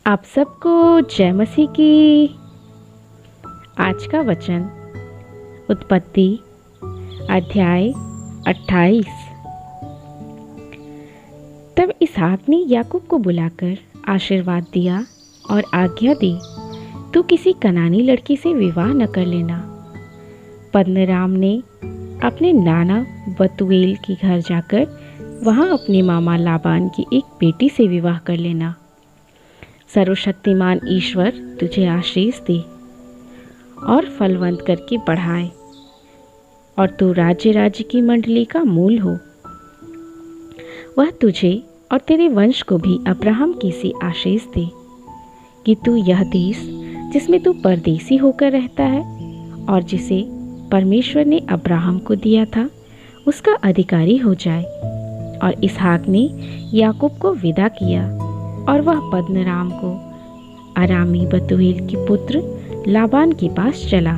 आप सबको जय मसीह की। आज का वचन उत्पत्ति अध्याय 28। तब इसहाक ने याकूब को बुलाकर आशीर्वाद दिया और आज्ञा दी, तू किसी कनानी लड़की से विवाह न कर लेना। पद्नराम ने अपने नाना बतूएल के घर जाकर वहाँ अपने मामा लाबान की एक बेटी से विवाह कर लेना। सर्वशक्तिमान ईश्वर तुझे आशीष दे और फलवंत करके बढ़ाए, और तू राज्य की मंडली का मूल हो। वह तुझे और तेरे वंश को भी अब्राहम की सी आशीष दे कि तू यह देश जिसमें तू परदेसी होकर रहता है और जिसे परमेश्वर ने अब्राहम को दिया था उसका अधिकारी हो जाए। और इसहाक ने याकूब को विदा किया और वह पद्नराम को अरामी बतूएल के पुत्र लाबान के पास चला,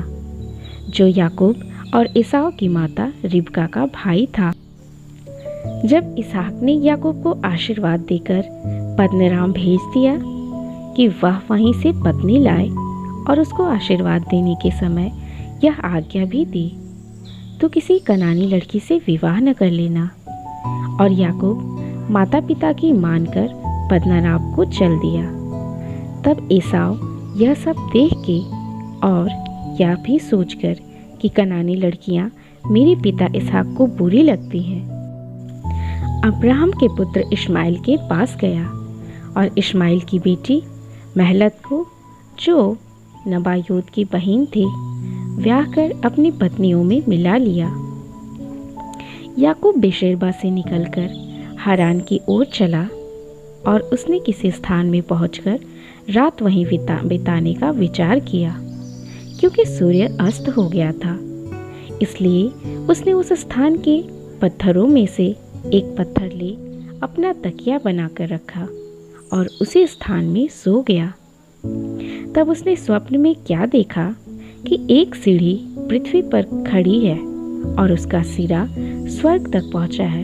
जो याकूब और एसाव की माता रिबका का भाई था। जब इसहाक ने याकूब को आशीर्वाद देकर पद्नराम भेज दिया कि वह वहीं से पत्नी लाए, और उसको आशीर्वाद देने के समय यह आज्ञा भी दी, तू किसी कनानी लड़की से विवाह न कर लेना। और याकूब माता पिता की मानकर पद्नराम को चल दिया। तब एसाव यह सब देख के और यह भी सोचकर कि कनानी लड़कियां मेरे पिता इसहाक को बुरी लगती हैं, अब्राहम के पुत्र इश्माइल के पास गया और इश्माइल की बेटी महलत को, जो नबायोत की बहन थी, ब्याह कर अपनी पत्नियों में मिला लिया। याकूब बेशेरबा से निकलकर हारान की ओर चला और उसने किसी स्थान में पहुंचकर रात वहीं बिताने का विचार किया, क्योंकि सूर्य अस्त हो गया था। इसलिए उसने उस स्थान के पत्थरों में से एक पत्थर ले अपना तकिया बनाकर रखा और उसी स्थान में सो गया। तब उसने स्वप्न में क्या देखा कि एक सीढ़ी पृथ्वी पर खड़ी है और उसका सिरा स्वर्ग तक पहुंचा है,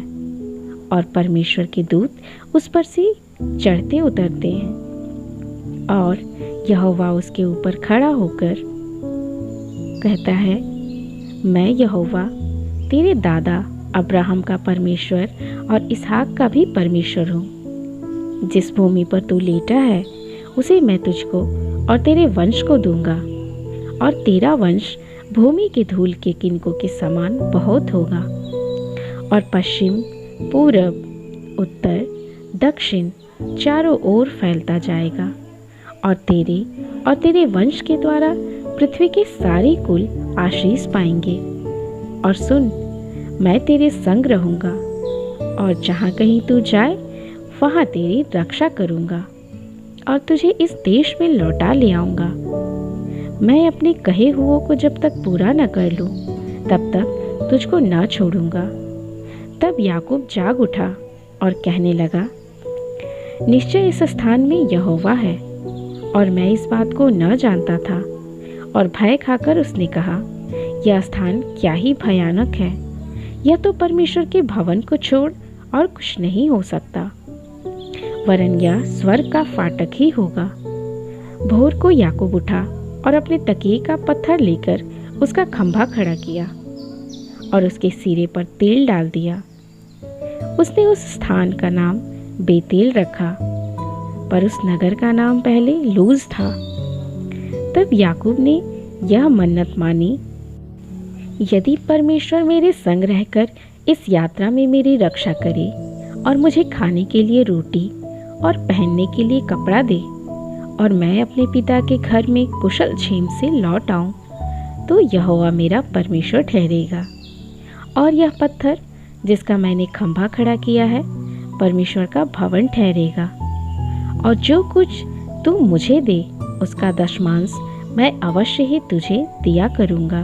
और परमेश्वर के दूत उस पर से चढ़ते उतरते हैं। और यहोवा उसके ऊपर खड़ा होकर कहता है, मैं यहोवा तेरे दादा अब्राहम का परमेश्वर और इसहाक का भी परमेश्वर हूँ। जिस भूमि पर तू लेटा है उसे मैं तुझको और तेरे वंश को दूंगा, और तेरा वंश भूमि के धूल के किनकों के समान बहुत होगा, और पश्चिम, पूरब, उत्तर, दक्षिण चारों ओर फैलता जाएगा, और तेरे वंश के द्वारा पृथ्वी के सारे कुल आशीष पाएंगे। और सुन, मैं तेरे संग रहूंगा, और जहाँ कहीं तू जाए वहाँ तेरी रक्षा करूंगा, और तुझे इस देश में लौटा ले आऊंगा। मैं अपने कहे हुओं को जब तक पूरा न कर लूं, तब तक तुझको न छोड़ूंगा। तब याकूब जाग उठा और कहने लगा, निश्चय इस स्थान में यहोवा है, और मैं इस बात को न जानता था। और भय खाकर उसने कहा, यह स्थान क्या ही भयानक है, यह तो परमेश्वर के भवन को छोड़ और कुछ नहीं हो सकता, वरन यह स्वर्ग का फाटक ही होगा। भोर को याकूब उठा और अपने तकिए का पत्थर लेकर उसका खंभा खड़ा किया और उसके सिरे पर तेल डाल दिया। उसने उस स्थान का नाम बेतेल रखा, पर उस नगर का नाम पहले लूज था। तब याकूब ने यह मन्नत मानी, यदि परमेश्वर मेरे संग रहकर इस यात्रा में मेरी रक्षा करे और मुझे खाने के लिए रोटी और पहनने के लिए कपड़ा दे, और मैं अपने पिता के घर में कुशल क्षेम से लौट आऊं, तो यहोवा मेरा परमेश्वर ठहरेगा, और यह पत्थर जिसका मैंने खंभा खड़ा किया है परमेश्वर का भवन ठहरेगा। और जो कुछ तू मुझे दे उसका दशमांश मैं अवश्य ही तुझे दिया करूँगा।